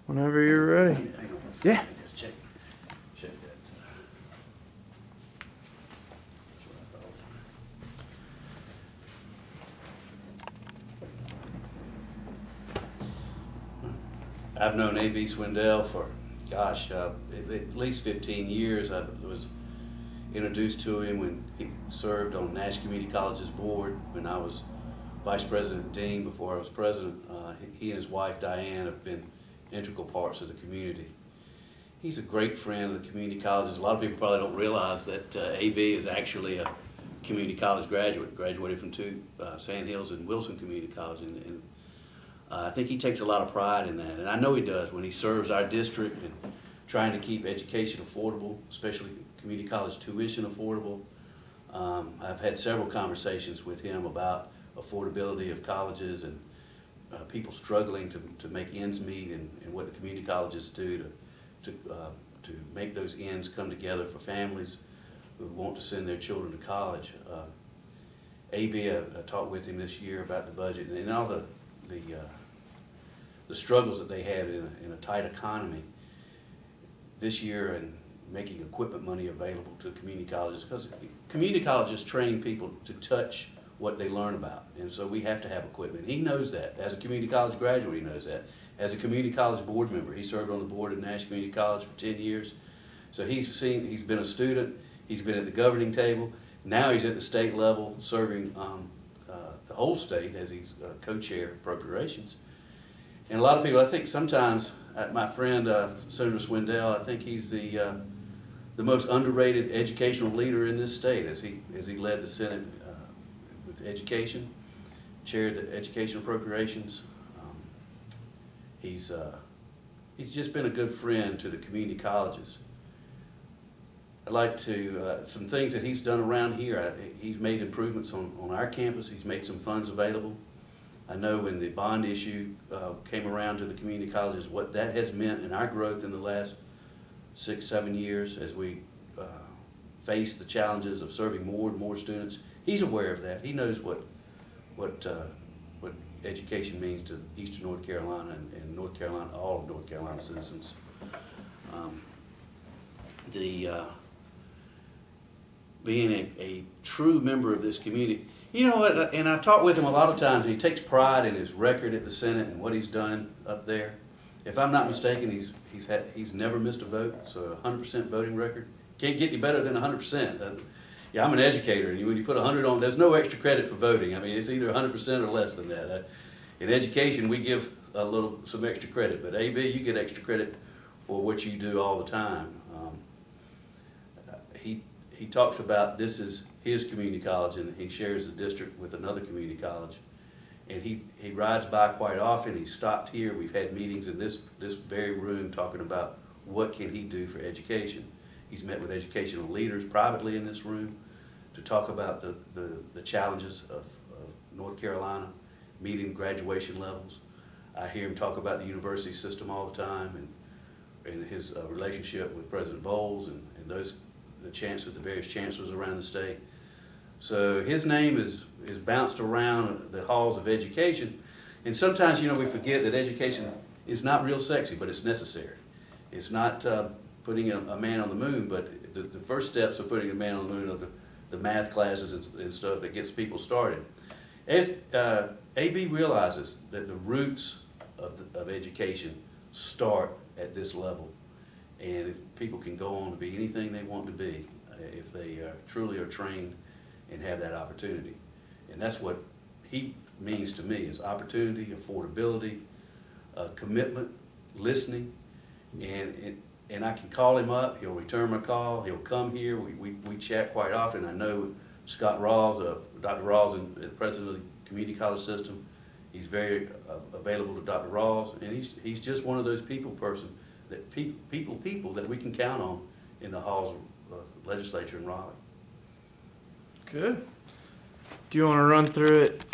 Whenever you're ready. Hang on one second. Yeah. Just check that. That's what I thought. I've known A.B. Swindell for, gosh, at least 15 years. I was introduced to him when he served on Nash Community College's board when I was vice president dean before I was president. He and his wife Diane have been integral parts of the community. He's a great friend of the community colleges. A lot of people probably don't realize that A.B. is actually a community college graduate, graduated from two Sand Hills and Wilson Community College, and I think he takes a lot of pride in that, and I know he does when he serves our district and trying to keep education affordable, especially community college tuition affordable. I've had several conversations with him about affordability of colleges and people struggling to make ends meet, and what the community colleges do to make those ends come together for families who want to send their children to college. A.B., I talked with him this year about the budget and all the struggles that they had in a tight economy this year, and making equipment money available to community colleges, because community colleges train people to touch what they learn about, and so we have to have equipment. He knows that. As a community college graduate, he knows that. As a community college board member, he served on the board at Nash Community College for 10 years. So he's been a student, he's been at the governing table, now he's at the state level serving the whole state as he's co-chair of appropriations. And a lot of people, I think sometimes, my friend Senator Swindell, I think he's the most underrated educational leader in this state, as he led the Senate with education, chaired the education appropriations. He's just been a good friend to the community colleges. I'd like to, some things that he's done around here. He's made improvements on our campus. He's made some funds available. I know when the bond issue came around to the community colleges, what that has meant in our growth in the last 6-7 years as we face the challenges of serving more and more students. He's aware of that. He knows what education means to Eastern North Carolina and North Carolina, all of North Carolina citizens. Being a true member of this community, you know what, and I talk with him a lot of times, and he takes pride in his record at the Senate and what he's done up there. If I'm not mistaken, he's never missed a vote, so a 100% voting record. Can't get any better than 100%. Yeah, I'm an educator, and when you put 100 on, there's no extra credit for voting. I mean, it's either 100% or less than that. In education, we give some extra credit, but A.B., you get extra credit for what you do all the time. He talks about this is his community college, and he shares the district with another community college. And he rides by quite often. He stopped here. We've had meetings in this very room talking about what can he do for education. He's met with educational leaders privately in this room to talk about the challenges of North Carolina, meeting graduation levels. I hear him talk about the university system all the time, and his relationship with President Bowles and the various chancellors around the state. So his name is bounced around the halls of education, and sometimes, you know, we forget that education is not real sexy, but it's necessary. It's not putting a man on the moon, but the first steps of putting a man on the moon are the math classes and stuff that gets people started. A.B. realizes that the roots of education start at this level, and people can go on to be anything they want to be if they truly are trained and have that opportunity. And that's what he means to me, is opportunity, affordability, commitment, listening, and I can call him up, he'll return my call, he'll come here, we chat quite often. I know Scott Rawls, Dr. Rawls, the president of the community college system, he's very available to Dr. Rawls, and he's just one of those people that that we can count on in the halls of legislature in Raleigh. Good. Do you want to run through it